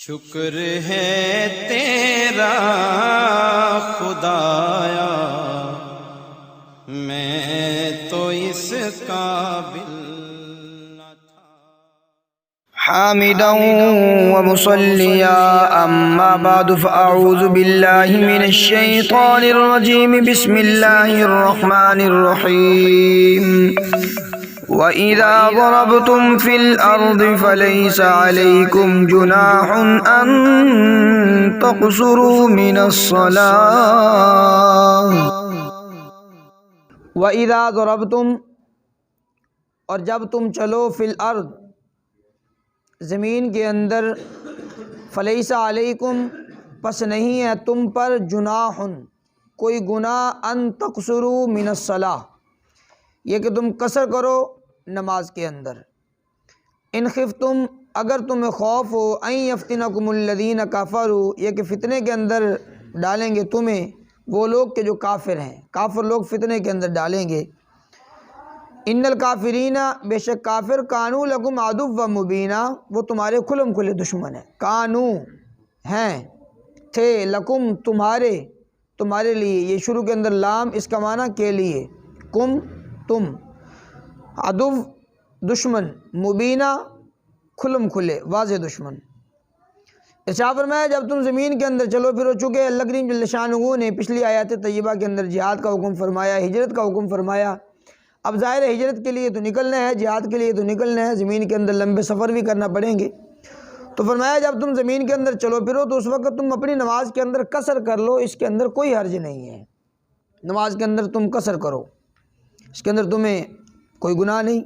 شکر ہے تیرا خدایا، میں تو اس قابل نہ تھا۔ حامدا ومصليا أما بعد فأعوذ بالله من الشيطان الرجيم بسم الله الرحمن الرحيم وَإِذَا ضَرَبْتُمْ فِي الْأَرْضِ فَلَيْسَ عَلَيْكُمْ جُنَاحٌ أَن تَقْصُرُوا مِنَ الصَّلَاةِ وَإِذَا ضَرَبْتُمْ، اور جب تم چلو فی الارض، زمین کے اندر، فلیس علیکم، پس نہیں ہے تم پر، جناح، کوئی گناہ، ان تقصروا من الصلاۃ، یہ کہ تم قصر کرو نماز کے اندر۔ ان خفتم، اگر تمہیں خوف ہو، ان یفتنکم الذین کفروا، یہ کہ فتنے کے اندر ڈالیں گے تمہیں وہ لوگ کہ جو کافر ہیں، کافر لوگ فتنے کے اندر ڈالیں گے۔ ان الکافرین، بے شک کافر، کانوا لکم عدوا مبینا، وہ تمہارے کھلم کھلے دشمن ہیں۔ کانوا، ہیں، تھے، لکم، تمہارے لیے، یہ شروع کے اندر لام، اس کا معنی کے لیے، کم، تم، عدو، دشمن، مبینہ، کھلم کھلے، واضح دشمن۔ ارشاد فرمایا جب تم زمین کے اندر چلو پھرو، چکے اللہ کریم جل شانہ نے پچھلی آیات طیبہ کے اندر جہاد کا حکم فرمایا، ہجرت کا حکم فرمایا۔ اب ظاہر ہے ہجرت کے لیے تو نکلنا ہے، جہاد کے لیے تو نکلنا ہے، زمین کے اندر لمبے سفر بھی کرنا پڑیں گے، تو فرمایا جب تم زمین کے اندر چلو پھرو تو اس وقت تم اپنی نماز کے اندر قصر کر لو، اس کے اندر کوئی حرج نہیں ہے۔ نماز کے اندر تم قصر کرو، اس کے اندر تمہیں کوئی گناہ نہیں،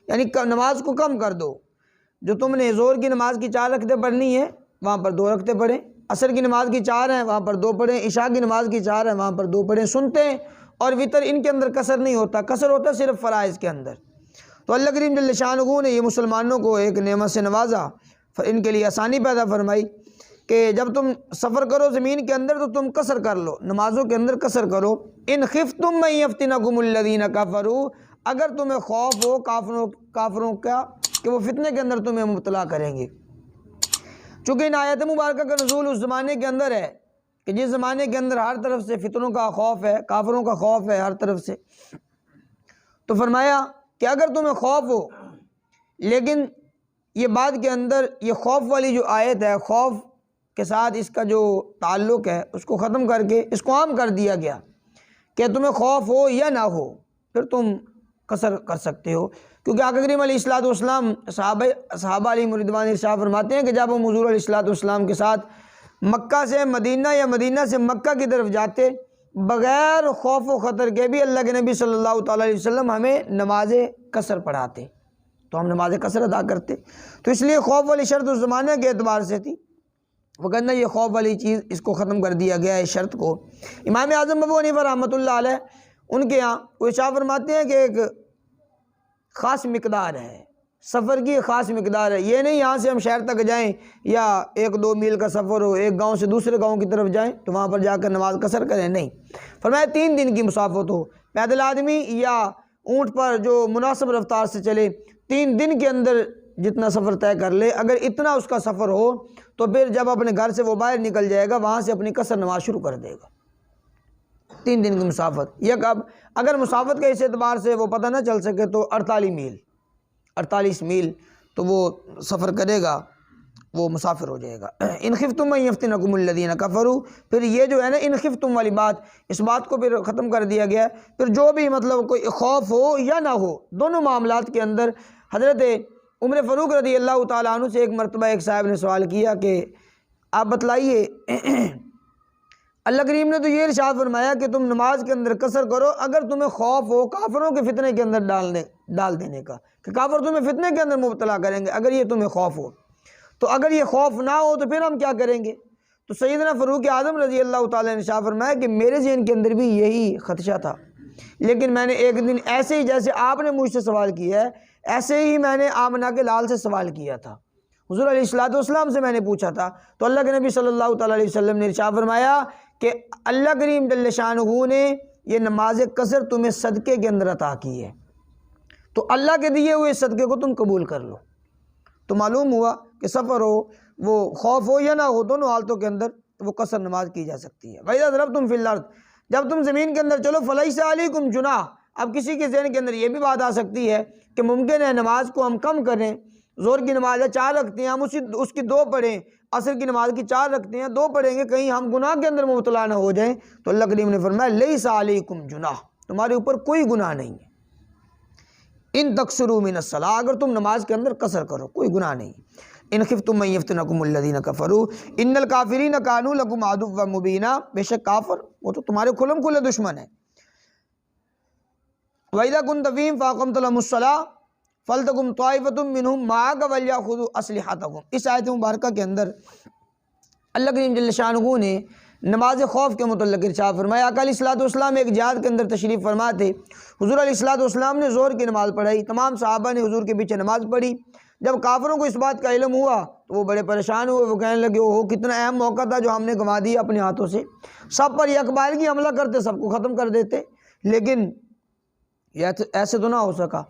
یعنی نماز کو کم کر دو۔ جو تم نے زور کی نماز کی 4 رکعتیں پڑھنی ہے وہاں پر 2 رکعتیں پڑھیں، عصر کی نماز کی 4 ہیں وہاں پر 2 پڑھیں، عشاء کی نماز کی 4 ہیں وہاں پر 2 پڑھیں، سنتے ہیں۔ اور وطر، ان کے اندر قصر نہیں ہوتا، قصر ہوتا صرف فرائض کے اندر۔ تو اللہ کریم جل شانہ نے یہ مسلمانوں کو ایک نعمت سے نوازا، ان کے لیے آسانی پیدا فرمائی کہ جب تم سفر کرو زمین کے اندر تو تم قصر کر لو، نمازوں کے اندر قصر کرو۔ ان خفتم ان یفتنکم الذین کفروا، اگر تمہیں خوف ہو کافروں کا کہ وہ فتنے کے اندر تمہیں مبتلا کریں گے۔ چونکہ ان آیت مبارکہ کا نزول اس زمانے کے اندر ہے کہ جس زمانے کے اندر ہر طرف سے فتنوں کا خوف ہے، کافروں کا خوف ہے ہر طرف سے، تو فرمایا کہ اگر تمہیں خوف ہو، لیکن یہ بات کے اندر یہ خوف والی جو آیت ہے، خوف کے ساتھ اس کا جو تعلق ہے اس کو ختم کر کے اس کو عام کر دیا گیا کہ تمہیں خوف ہو یا نہ ہو پھر تم قصر کر سکتے ہو، کیونکہ آقا کریم علیہ الصلوۃ والسلام صحابہ علیہم رضوان ارشاد فرماتے ہیں کہ جب ہم حضور علیہ الصلوۃ والسلام کے ساتھ مکہ سے مدینہ یا مدینہ سے مکہ کی طرف جاتے، بغیر خوف و خطر کے بھی اللہ کے نبی صلی اللہ تعالیٰ علیہ وسلم ہمیں نماز قصر پڑھاتے، تو ہم نماز قصر ادا کرتے۔ تو اس لیے خوف والی شرط اس زمانے کے اعتبار سے تھی، وگرنہ یہ خوف والی چیز اس کو ختم کر دیا گیا ہے، اس شرط کو۔ امام اعظم ابو حنیفہ رحمۃ اللہ علیہ، ان کے یہاں وہ ارشاد فرماتے ہیں کہ ایک خاص مقدار ہے، سفر کی خاص مقدار ہے، یہ نہیں یہاں سے ہم شہر تک جائیں یا 1-2 میل کا سفر ہو، ایک گاؤں سے دوسرے گاؤں کی طرف جائیں تو وہاں پر جا کر نماز قصر کریں، نہیں، فرمایا 3 دن کی مسافت ہو، پیدل آدمی یا اونٹ پر جو مناسب رفتار سے چلے 3 دن کے اندر جتنا سفر طے کر لے، اگر اتنا اس کا سفر ہو تو پھر جب اپنے گھر سے وہ باہر نکل جائے گا وہاں سے اپنی قصر نماز شروع کر دے گا۔ 3 دن کی مسافت، یہ کب؟ اگر مسافت کے اس اعتبار سے وہ پتہ نہ چل سکے تو 48 میل تو وہ سفر کرے گا، وہ مسافر ہو جائے گا۔ ان خفتم ان یفتنکم الذین کفروا، پھر یہ جو ہے نا ان خفتم والی بات، اس بات کو پھر ختم کر دیا گیا ہے۔ پھر جو بھی مطلب کوئی خوف ہو یا نہ ہو، دونوں معاملات کے اندر حضرت عمر فاروق رضی اللہ تعالیٰ عنہ سے ایک مرتبہ ایک صاحب نے سوال کیا کہ آپ بتلائیے اللہ کریم نے تو یہ ارشاد فرمایا کہ تم نماز کے اندر قصر کرو اگر تمہیں خوف ہو کافروں کے فتنے کے اندر ڈال دینے کا، کہ کافر تمہیں فتنے کے اندر مبتلا کریں گے، اگر یہ تمہیں خوف ہو تو، اگر یہ خوف نہ ہو تو پھر ہم کیا کریں گے؟ تو سیدنا فاروق اعظم رضی اللہ تعالیٰ نے ارشاد فرمایا کہ میرے ذہن کے اندر بھی یہی خدشہ تھا، لیکن میں نے ایک دن ایسے ہی جیسے آپ نے مجھ سے سوال کیا ہے ایسے ہی میں نے آمنہ کے لال سے سوال کیا تھا، حضور علیہ الصلوۃ والسلام سے میں نے پوچھا تھا، تو اللہ کے نبی صلی اللہ تعالیٰ علیہ وسلم نے ارشاد فرمایا کہ اللہ کریم جل شانہ نے یہ نماز قصر تمہیں صدقے کے اندر عطا کی ہے، تو اللہ کے دیے ہوئے صدقے کو تم قبول کر لو۔ تو معلوم ہوا کہ سفر ہو وہ خوف ہو یا نہ ہو، دونوں حالتوں کے اندر وہ قصر نماز کی جا سکتی ہے۔ وَإِذَا ضَرَبْتُمْ فِي الْأَرْضِ، جب تم زمین کے اندر چلو، فَلَيْسَ عَلَيْكُمْ جُنَاحٌ، اب کسی کے ذہن کے اندر یہ بھی بات آ سکتی ہے کہ ممکن ہے نماز کو ہم کم کریں، زور کی نماز ہے 4 رکھتے ہیں، ہم اس کی 2 پڑھیں، عصر کی نماز کی 4 رکھتے ہیں 2 پڑھیں گے، کہیں ہم گناہ کے اندر مبتلا نہ ہو جائیں۔ تو اللہ کریم نے فرمایا لیس علیکم جناح، تمہارے اوپر کوئی گناہ نہیں ہے، ان تقصروا من الصلاۃ، اگر تم نماز کے اندر قصر کرو کوئی گناہ نہیں۔ ان خفتم ان یفتنکم الذین کفروا ان الکافرین کانوا لکم عدوا مبینا، بے شک کافر وہ تو تمہارے کھلم کھلے دشمن ہیں۔ وَإِذَا كُنْتَ فِيهِمْ فَأَقَمْتَ لَهُمُ الصَّلَاةَ فَلْتَقُمْ طَائِفَةٌ مِّنْهُمْ مَعَكَ وَلْيَأْخُذُوا أَسْلِحَتَهُمْ۔ اس آیت مبارکہ کے اندر اللہ کریم جل شانہ نے نماز خوف کے متعلق ارشاد فرمایا۔ آقا علیہ الصلوۃ والسلام ایک جہاد کے اندر تشریف فرما تھے، حضور علیہ الصلوۃ والسلام نے زور کی نماز پڑھائی، تمام صحابہ نے حضور کے پیچھے نماز پڑھی۔ جب کافروں کو اس بات کا علم ہوا تو وہ بڑے پریشان ہوئے، وہ کہنے لگے اوہ کتنا اہم موقع تھا جو ہم نے گنوا دیا اپنے ہاتھوں سے، سب پر یکبارگی حملہ کرتے، سب کو ختم کر دیتے، لیکن ایسے تو نہ ہو سکا۔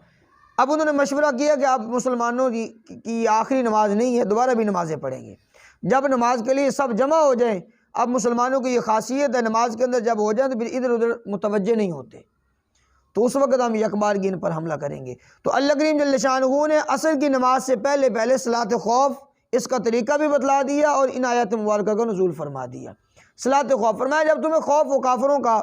اب انہوں نے مشورہ کیا کہ اب مسلمانوں کی آخری نماز نہیں ہے، دوبارہ بھی نمازیں پڑھیں گے، جب نماز کے لیے سب جمع ہو جائیں۔ اب مسلمانوں کی یہ خاصیت ہے نماز کے اندر جب ہو جائیں تو پھر ادھر ادھر متوجہ نہیں ہوتے، تو اس وقت ہم یکبارگی ان پر حملہ کریں گے۔ تو اللہ کریم جل شانہ نے عصر کی نماز سے پہلے صلاۃ خوف اس کا طریقہ بھی بتلا دیا اور ان آیات مبارکہ کا نزول فرما دیا۔ صلاۃ خوف فرمایا جب تمہیں خوف ہو کافروں کا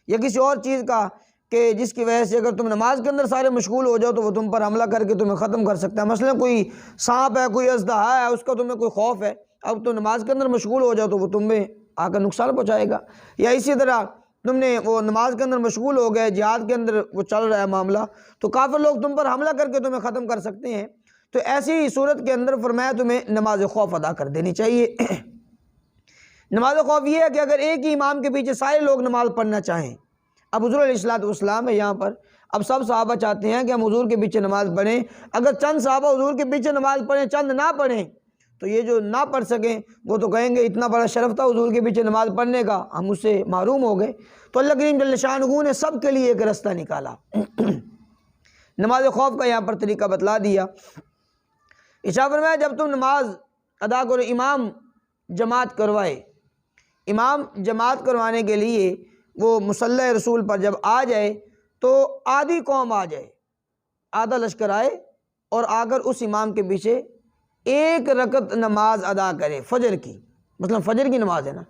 یا کسی اور چیز کا کہ جس کی وجہ سے اگر تم نماز کے اندر سارے مشغول ہو جاؤ تو وہ تم پر حملہ کر کے تمہیں ختم کر سکتا ہے، مثلا کوئی سانپ ہے، کوئی اژدہا ہے، اس کا تمہیں کوئی خوف ہے، اب تم نماز کے اندر مشغول ہو جاؤ تو وہ تمہیں آ کر نقصان پہنچائے گا۔ یا اسی طرح تم نے وہ نماز کے اندر مشغول ہو گئے، جہاد کے اندر وہ چل رہا ہے معاملہ، تو کافر لوگ تم پر حملہ کر کے تمہیں ختم کر سکتے ہیں، تو ایسی صورت کے اندر فرمایا تمہیں نماز خوف ادا کر دینی چاہیے۔ نماز خوف یہ ہے کہ اگر ایک ہی امام کے پیچھے سارے لوگ نماز پڑھنا چاہیں، اب حضور علیہ الصلوۃ والسلام ہے یہاں پر، اب سب صحابہ چاہتے ہیں کہ ہم حضور کے پیچھے نماز پڑھیں، اگر چند صحابہ حضور کے پیچھے نماز پڑھیں، چند نہ پڑھیں، تو یہ جو نہ پڑھ سکیں وہ تو کہیں گے اتنا بڑا شرف تھا حضور کے پیچھے نماز پڑھنے کا، ہم اس سے محروم ہو گئے۔ تو اللہ کریم جل شانہ نے سب کے لیے ایک رستہ نکالا، نماز خوف کا یہاں پر طریقہ بتلا دیا۔ ارشاد فرمایا جب تم نماز ادا کرو، امام جماعت کروائے، امام جماعت کروانے کے لیے وہ مصلی رسول پر جب آ جائے تو آدھی قوم آ جائے، آدھا لشکر آئے اور آ کر اس امام کے پیچھے 1 رکعت نماز ادا کرے، فجر کی، مثلا فجر کی نماز ہے نا،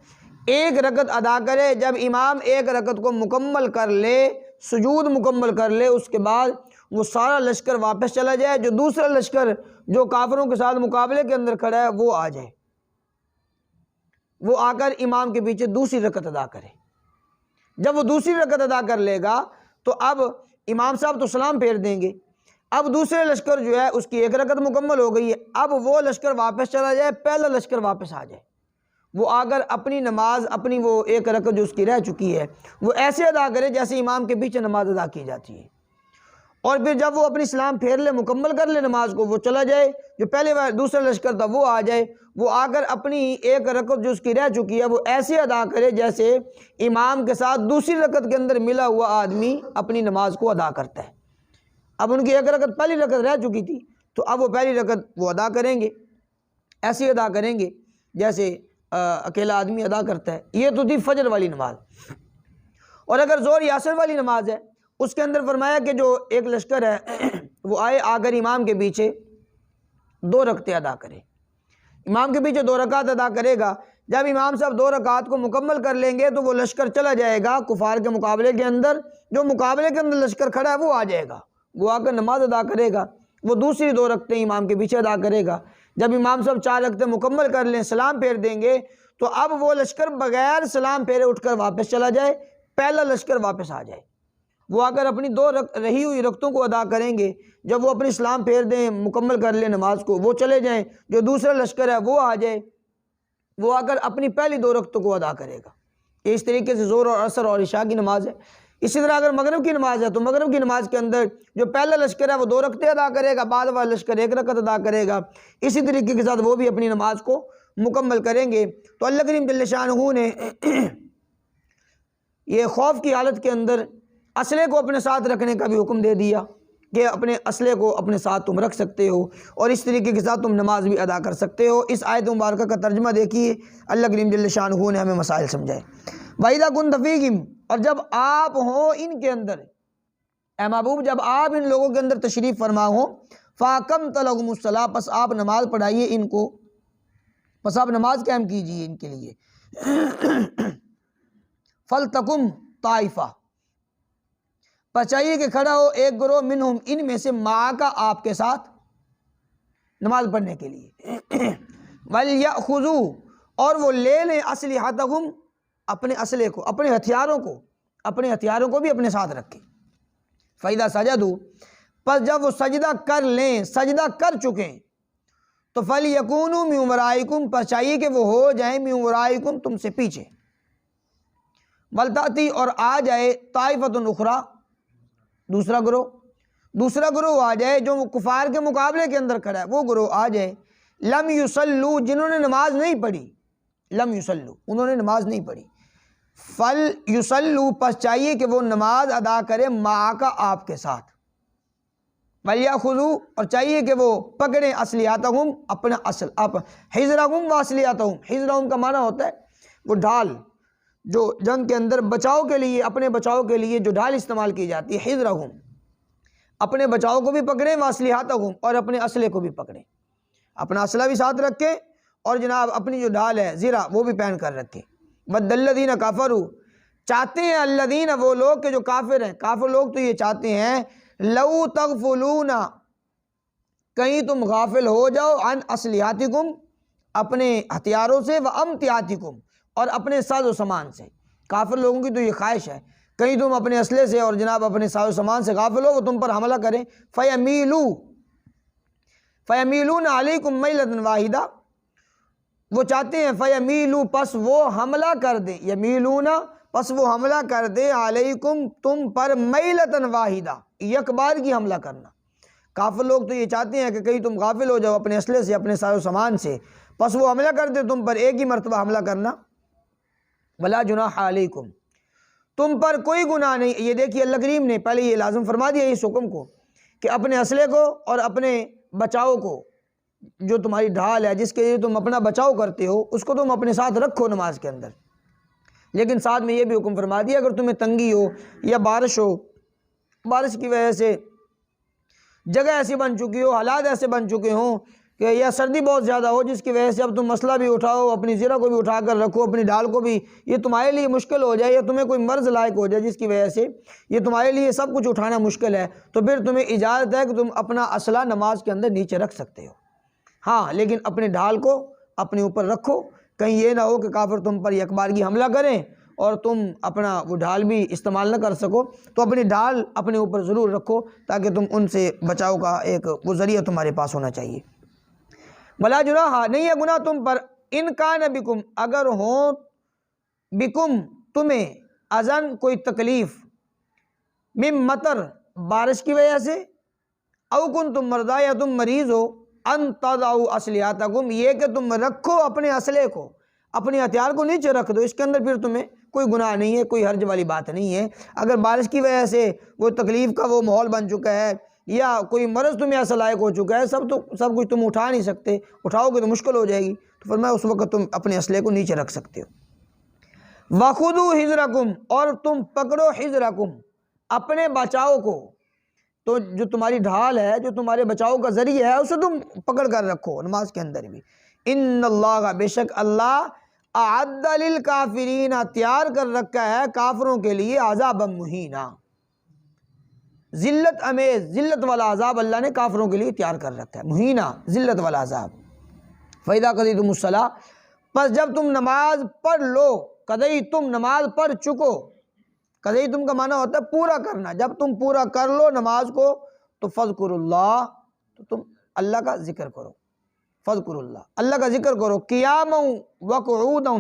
1 رکعت ادا کرے۔ جب امام 1 رکعت کو مکمل کر لے، سجود مکمل کر لے، اس کے بعد وہ سارا لشکر واپس چلا جائے، جو دوسرا لشکر جو کافروں کے ساتھ مقابلے کے اندر کھڑا ہے وہ آ جائے، وہ آ کر امام کے پیچھے دوسری رکعت ادا کرے۔ جب وہ دوسری رکعت ادا کر لے گا تو اب امام صاحب تو سلام پھیر دیں گے، اب دوسرے لشکر جو ہے اس کی 1 رکعت مکمل ہو گئی ہے، اب وہ لشکر واپس چلا جائے، پہلا لشکر واپس آ جائے، وہ آ کر اپنی نماز، اپنی وہ 1 رکعت جو اس کی رہ چکی ہے وہ ایسے ادا کرے جیسے امام کے پیچھے نماز ادا کی جاتی ہے، اور پھر جب وہ اپنی سلام پھیر لے، مکمل کر لے نماز کو، وہ چلا جائے، جو پہلے دوسرا لشکر تھا وہ آ جائے، وہ آ کر اپنی 1 رکعت جو اس کی رہ چکی ہے وہ ایسے ادا کرے جیسے امام کے ساتھ دوسری رکعت کے اندر ملا ہوا آدمی اپنی نماز کو ادا کرتا ہے۔ اب ان کی 1 رکعت پہلی رکعت رہ چکی تھی تو اب وہ پہلی رکعت وہ ادا کریں گے، ایسے ادا کریں گے جیسے اکیلا آدمی ادا کرتا ہے۔ یہ تو تھی فجر والی نماز۔ اور اگر ظہر یا عصر والی نماز ہے، اس کے اندر فرمایا کہ جو ایک لشکر ہے وہ آئے، آ کر امام کے پیچھے 2 رکعتیں ادا کرے، امام کے پیچھے 2 رکعت ادا کرے گا۔ جب امام صاحب 2 رکعت کو مکمل کر لیں گے تو وہ لشکر چلا جائے گا کفار کے مقابلے کے اندر، جو مقابلے کے اندر لشکر کھڑا ہے وہ آ جائے گا، وہ آ کر نماز ادا کرے گا، وہ دوسری 2 رکعتیں امام کے پیچھے ادا کرے گا۔ جب امام صاحب 4 رکعتیں مکمل کر لیں، سلام پھیر دیں گے، تو اب وہ لشکر بغیر سلام پھیرے اٹھ کر واپس چلا جائے، پہلا لشکر واپس آ جائے، وہ آ کر اپنی 2 رہی ہوئی رکعتوں کو ادا کریں گے۔ جب وہ اپنی سلام پھیر دیں، مکمل کر لیں نماز کو، وہ چلے جائیں، جو دوسرا لشکر ہے وہ آ جائے، وہ آ کر اپنی پہلی 2 رکعتوں کو ادا کرے گا۔ یہ اس طریقے سے ظہر اور عصر اور عشاء کی نماز ہے۔ اسی طرح اگر مغرب کی نماز ہے تو مغرب کی نماز کے اندر جو پہلا لشکر ہے وہ 2 رکعتیں ادا کرے گا، بعد والا لشکر 1 رکعت ادا کرے گا، اسی طریقے کے ساتھ وہ بھی اپنی نماز کو مکمل کریں گے۔ تو اللہ کریم جل شانہ نے یہ خوف کی حالت کے اندر اسلحے کو اپنے ساتھ رکھنے کا بھی حکم دے دیا، کہ اپنے اسلحے کو اپنے ساتھ تم رکھ سکتے ہو اور اس طریقے کے ساتھ تم نماز بھی ادا کر سکتے ہو۔ اس آیت مبارکہ کا ترجمہ دیکھیے، اللہ کریم جل شانہ نے ہمیں مسائل سمجھائے۔ وَإِذَا كُنْتَ فِيهِمْ، اور جب آپ ہوں ان کے اندر، اے محبوب جب آپ ان لوگوں کے اندر تشریف فرما ہوں، فَأَقَمْتَ لَهُمُ الصَّلَاةَ، پس آپ نماز پڑھائیے ان کو، پس آپ نماز قائم کیجئے ان کے لیے۔ فَلْتَقُمْ طَائِفَةٌ، پس چاہیے کہ کھڑا ہو ایک گروہ، منہم ان میں سے، معاک آپ کے ساتھ نماز پڑھنے کے لیے۔ وَلْيَأْخُذُوا، اور وہ لے لیں، أَسْلِحَتَهُمْ، اپنے اسلحے کو، اپنے ہتھیاروں کو بھی اپنے ساتھ رکھیں۔ فَإِذَا سَجَدُوا، پس جب وہ سجدہ کر لیں، سجدہ کر چکیں، تو فَلْيَكُونُوا مِن وَرَائِكُمْ، پس چاہیے کہ وہ ہو جائیں، مِن وَرَائِكُمْ، تم سے پیچھے۔ وَلْتَأْتِي، اور آ جائے، طَائِفَةٌ أُخْرَىٰ، دوسرا گروہ آ جائے جو کفار کے مقابلے کے اندر کھڑا ہے، وہ گروہ آ جائے، لم یصلوا، جنہوں نے نماز نہیں پڑھی، لم یصلوا، انہوں نے نماز نہیں پڑھی، فل یصلوا، پس چاہیے کہ وہ نماز ادا کرے، معاک آپ کے ساتھ، ولیأخذوا، اور چاہیے کہ وہ پکڑیں، اسلحتہم، اپنا حذرہم واسلحتہم، حذرہم کا معنی ہوتا ہے وہ ڈھال، جو جنگ کے اندر بچاؤ کے لیے، اپنے بچاؤ کے لیے جو ڈھال استعمال کی جاتی ہے، حذرہم، اپنے بچاؤ کو بھی پکڑیں، واسلحتہم، اور اپنے اسلحے کو بھی پکڑیں، اپنا اسلحہ بھی ساتھ رکھیں اور جناب اپنی جو ڈھال ہے زرہ وہ بھی پہن کر رکھیں۔ وَدَّ الَّذِينَ كَفَرُوا، چاہتے ہیں الذین، وہ لوگ کہ جو کافر ہیں، کافر لوگ تو یہ چاہتے ہیں، لَوْ تَغْفُلُونَ، کہیں تم غافل ہو جاؤ، عن اسلحتکم، اپنے ہتھیاروں سے، وَأَمْتِعَتِکم، اور اپنے ساز و سامان سے۔ کافر لوگوں کی تو یہ خواہش ہے، کہیں تم اپنے اسلحے سے اور جناب اپنے ساز و سامان سے غافل ہو، وہ تم پر حملہ کریں، فَيَمِيلُونَ عَلَيْكُمْ مَيْلَةً وَاحِدَةً، وہ چاہتے ہیں، فَيَمِيلُوا، پس وہ حملہ کر دے، یمیلون، پس وہ حملہ کر دے، علیکم، تم پر، میلتن واحدہ، یک بار کی حملہ کرنا۔ کافر لوگ تو یہ چاہتے ہیں کہ کہیں تم غافل ہو جاؤ اپنے اسلحے سے، اپنے ساز و سامان سے، پس وہ حملہ کر دے تم پر ایک ہی مرتبہ حملہ کرنا۔ ولا جناح علیکم، تم پر کوئی گناہ نہیں۔ یہ دیکھیے اللہ کریم نے پہلے یہ لازم فرما دیا اس حکم کو کہ اپنے اسلحے کو اور اپنے بچاؤ کو، جو تمہاری ڈھال ہے جس کے لیے تم اپنا بچاؤ کرتے ہو، اس کو تم اپنے ساتھ رکھو نماز کے اندر۔ لیکن ساتھ میں یہ بھی حکم فرما دیا اگر تمہیں تنگی ہو یا بارش ہو، بارش کی وجہ سے جگہ ایسی بن چکی ہو، حالات ایسے بن چکے ہوں کہ یا سردی بہت زیادہ ہو جس کی وجہ سے اب تم مسئلہ بھی اٹھاؤ، اپنی زرہ کو بھی اٹھا کر رکھو، اپنی ڈھال کو بھی، یہ تمہارے لیے مشکل ہو جائے، یا تمہیں کوئی مرض لائق ہو جائے جس کی وجہ سے یہ تمہارے لیے سب کچھ اٹھانا مشکل ہے، تو پھر تمہیں اجازت ہے کہ تم اپنا اسلحہ نماز کے اندر نیچے رکھ سکتے ہو۔ ہاں لیکن اپنے ڈھال کو اپنے اوپر رکھو، کہیں یہ نہ ہو کہ کافر تم پر یک بارگی حملہ کریں اور تم اپنا وہ ڈھال بھی استعمال نہ کر سکو، تو اپنی ڈھال اپنے اوپر ضرور رکھو تاکہ تم ان سے بچاؤ کا ایک وہ ذریعہ تمہارے پاس ہونا چاہیے۔ ولا جناح، نہیں ہے گناہ تم پر، ان کان بکم، اگر ہوں بکم تمہیں، اذن کوئی تکلیف، من مطر، بارش کی وجہ سے، او کنتم مرضی، یا تم مریض ہو، ان تضعوا اسلحتکم، یہ کہ تم رکھو اپنے اسلحے کو، اپنے ہتھیار کو نیچے رکھ دو، اس کے اندر پھر تمہیں کوئی گناہ نہیں ہے، کوئی حرج والی بات نہیں ہے۔ اگر بارش کی وجہ سے وہ تکلیف کا وہ ماحول بن چکا ہے یا کوئی مرض تمہیں ایسا لائق ہو چکا ہے، سب کچھ تم اٹھا نہیں سکتے، اٹھاؤ گے تو مشکل ہو جائے گی، تو فرمایا اس وقت تم اپنے اسلحے کو نیچے رکھ سکتے ہو۔ وَخُذُوا حِذْرَكُمْ، اور تم پکڑو حِذْرَكُمْ، اپنے بچاؤ کو، تو جو تمہاری ڈھال ہے، جو تمہارے بچاؤ کا ذریعہ ہے، اسے تم پکڑ کر رکھو نماز کے اندر بھی۔ ان اللہ، بے شک اللہ، اعد للکافرین، تیار کر رکھا ہے کافروں کے لیے، عذاب مہینہ، ذلت امیز، ذلت والا عذاب اللہ نے کافروں کے لیے تیار کر رکھا ہے، مہینہ، ذلت والا عذاب۔ فَإِذَا قَضَيْتُمُ الصَّلَاةَ، پس جب تم نماز پڑھ لو، قضیتم، نماز پڑھ چکو، قضیتم کا معنی ہوتا ہے پورا کرنا، جب تم پورا کر لو نماز کو، تو فذکروا اللہ، تو تم اللہ کا ذکر کرو، فذکروا اللہ، اللہ کا ذکر کرو، قیاما وقعودا،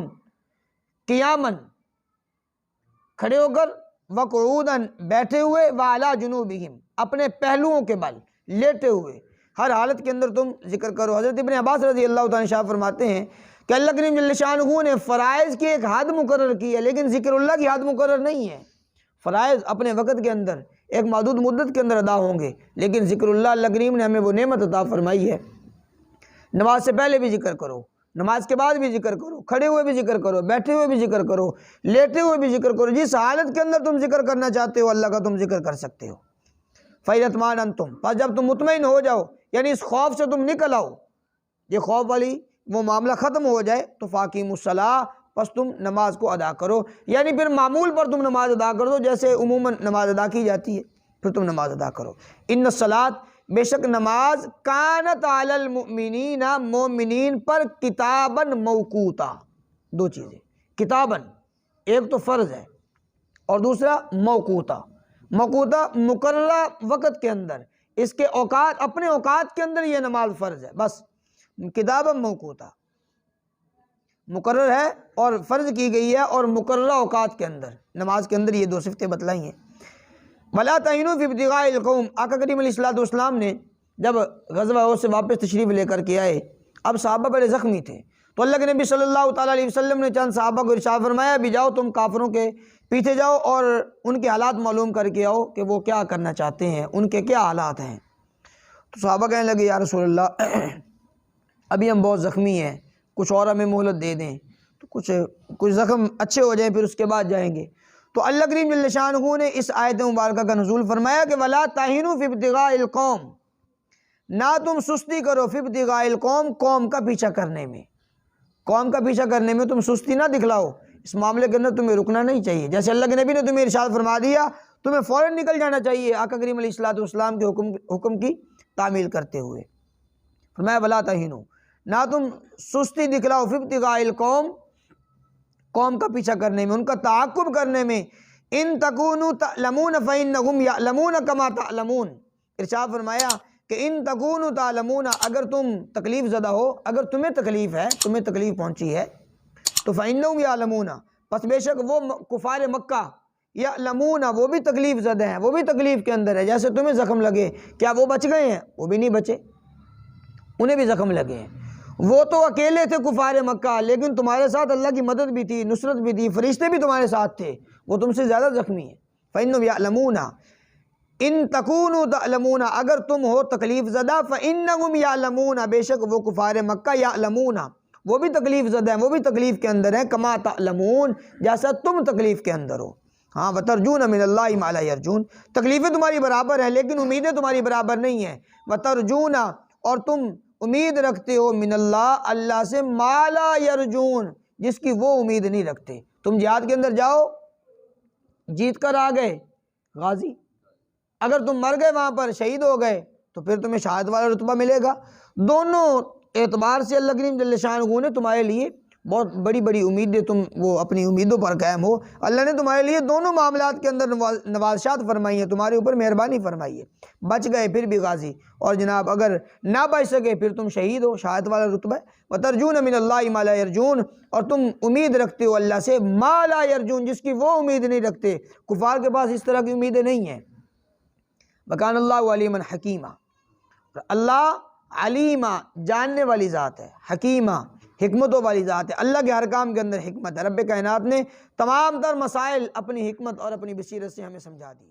قیاماً کھڑے ہو کر، وقعودا بیٹھے ہوئے، وعلی جنوبہم، اپنے پہلوؤں کے بل لیٹے ہوئے، ہر حالت کے اندر تم ذکر کرو۔ حضرت ابن عباس رضی اللہ تعالیٰ عنہ فرماتے ہیں کہ اللہ کریم جل شانہ نے فرائض کی ایک حد مقرر کی ہے، لیکن ذکر اللہ کی حد مقرر نہیں ہے۔ فرائض اپنے وقت کے اندر ایک محدود مدت کے اندر ادا ہوں گے، لیکن ذکر اللہ کریم نے ہمیں وہ نعمت عطا فرمائی ہے۔ نماز سے پہلے بھی ذکر کرو، نماز کے بعد بھی ذکر کرو، کھڑے ہوئے بھی ذکر کرو، بیٹھے ہوئے بھی ذکر کرو، لیٹے ہوئے بھی ذکر کرو، جس حالت کے اندر تم ذکر کرنا چاہتے ہو اللہ کا تم ذکر کر سکتے ہو۔ فَإِذَا اطْمَأْنَنْتُمْ، پس جب تم مطمئن ہو جاؤ، یعنی اس خوف سے تم نکل آؤ، یہ خوف والی وہ معاملہ ختم ہو جائے، تو فَأَقِیمُوا الصَّلَاةَ، پس تم نماز کو ادا کرو، یعنی پھر معمول پر تم نماز ادا کر دو، جیسے عموماً نماز ادا کی جاتی ہے، پھر تم نماز ادا کرو۔ اِنَّ الصَّلَاةَ، بے شک نماز، کانت علی المؤمنین، مومنین پر کتاباً موقوتا، دو چیزیں، کتاباً ایک تو فرض ہے اور دوسرا موقوتا۔ موقوتا مقررہ وقت کے اندر، اس کے اوقات، اپنے اوقات کے اندر یہ نماز فرض ہے، بس کتاباً موقوتا مقرر ہے اور فرض کی گئی ہے، اور مقررہ اوقات کے اندر نماز کے اندر یہ دو صفتیں بتلائی ہیں۔ وَلَا تَهِنُوا فِي ابْتِغَاءِ الْقَوْمِ، آقا کریم علیہ الصلوۃ والسلام نے جب غزوہ احد سے واپس تشریف لے کر کے آئے، اب صحابہ بڑے زخمی تھے، تو اللہ کے نبی صلی اللہ تعالیٰ علیہ وسلم نے چند صحابہ کو ارشاد فرمایا بھی جاؤ تم کافروں کے پیچھے جاؤ اور ان کے حالات معلوم کر کے آؤ کہ وہ کیا کرنا چاہتے ہیں، ان کے کیا حالات ہیں۔ تو صحابہ کہنے لگے یا رسول اللہ ابھی ہم بہت زخمی ہیں، کچھ اور ہمیں مہلت دے دیں، تو کچھ زخم اچھے ہو جائیں پھر اس کے بعد جائیں گے۔ تو اللہ کریم جل شانہ نے اس آیت مبارکہ کا نزول فرمایا کہ وَلَا تَهِنُوا فِي ابْتِغَاءِ الْقَوْمِ، نہ تم سستی کرو فِي ابْتِغَاءِ الْقَوْمِ، قوم کا پیچھا کرنے میں، قوم کا پیچھا کرنے میں تم سستی نہ دکھلاؤ، اس معاملے کے اندر تمہیں رکنا نہیں چاہیے۔ جیسے اللہ کے نبی نے تمہیں ارشاد فرما دیا، تمہیں فوراً نکل جانا چاہیے آقا کریم علیہ الصلوۃ والسلام کے حکم کی تعمیل کرتے ہوئے۔ فرمایا وَلَا تَهِنُوا، نہ تم سستی دکھلاؤ فِي ابْتِغَاءِ الْقَوْمِ، قوم کا پیچھا کرنے میں، ان کا تعاقب کرنے میں، ان تکونوا تعلمون فإنهم يعلمون كما تعلمون، ارشاد فرمایا کہ ان تکونوا تعلمون، اگر تم تکلیف زدہ ہو، اگر تمہیں تکلیف ہے، تمہیں تکلیف پہنچی ہے، تو فإنهم يعلمون، پس بے شک وہ کفار مکہ یعلمون، وہ بھی تکلیف زدہ ہیں، وہ بھی تکلیف کے اندر ہے، جیسے تمہیں زخم لگے، کیا وہ بچ گئے ہیں؟ وہ بھی نہیں بچے، انہیں بھی زخم لگے ہیں۔ وہ تو اکیلے تھے کفار مکہ، لیکن تمہارے ساتھ اللہ کی مدد بھی تھی، نصرت بھی تھی، فرشتے بھی تمہارے ساتھ تھے، وہ تم سے زیادہ زخمی ہیں۔ فإنهم يعلمون، ان تکونوا تعلمون، اگر تم ہو تکلیف زدہ، فإنهم يعلمون، بے شک وہ کفار مکہ یعلمون، وہ بھی تکلیف زدہ ہیں، وہ بھی تکلیف کے اندر ہیں، کما تعلمون، جیسا تم تکلیف کے اندر ہو۔ ہاں وترجون من اللہ ما لا یرجون، تکلیفیں تمہاری برابر ہیں لیکن امیدیں تمہاری برابر نہیں ہیں۔ وترجون، اور تم امید رکھتے ہو من اللہ، اللہ سے، ما لا یرجون، جس کی وہ امید نہیں رکھتے۔ تم جہاد کے اندر جاؤ، جیت کر آ گئے، غازی، اگر تم مر گئے وہاں پر، شہید ہو گئے، تو پھر تمہیں شہادت والا رتبہ ملے گا۔ دونوں اعتبار سے اللہ کریم جل شانہ نے تمہارے لیے بہت بڑی بڑی امیدیں، تم وہ اپنی امیدوں پر قائم ہو، اللہ نے تمہارے لیے دونوں معاملات کے اندر نوازشات فرمائی ہیں، تمہارے اوپر مہربانی فرمائی ہے۔ بچ گئے پھر بھی غازی، اور جناب اگر نہ بچ سکے پھر تم شہید ہو، شہادت والا رتبہ ہے۔ وترجون من اللہ ما لا یرجون، اور تم امید رکھتے ہو اللہ سے، ما لا یرجون، جس کی وہ امید نہیں رکھتے۔ کفار کے پاس اس طرح کی امیدیں نہیں ہیں۔ وکان اللہ علیما حکیما، اللہ علیما جاننے والی ذات ہے، حکیمہ حکمتوں والی ذات ہے، اللہ کے ہر کام کے اندر حکمت ہے۔ رب کائنات نے تمام تر مسائل اپنی حکمت اور اپنی بصیرت سے ہمیں سمجھا دی۔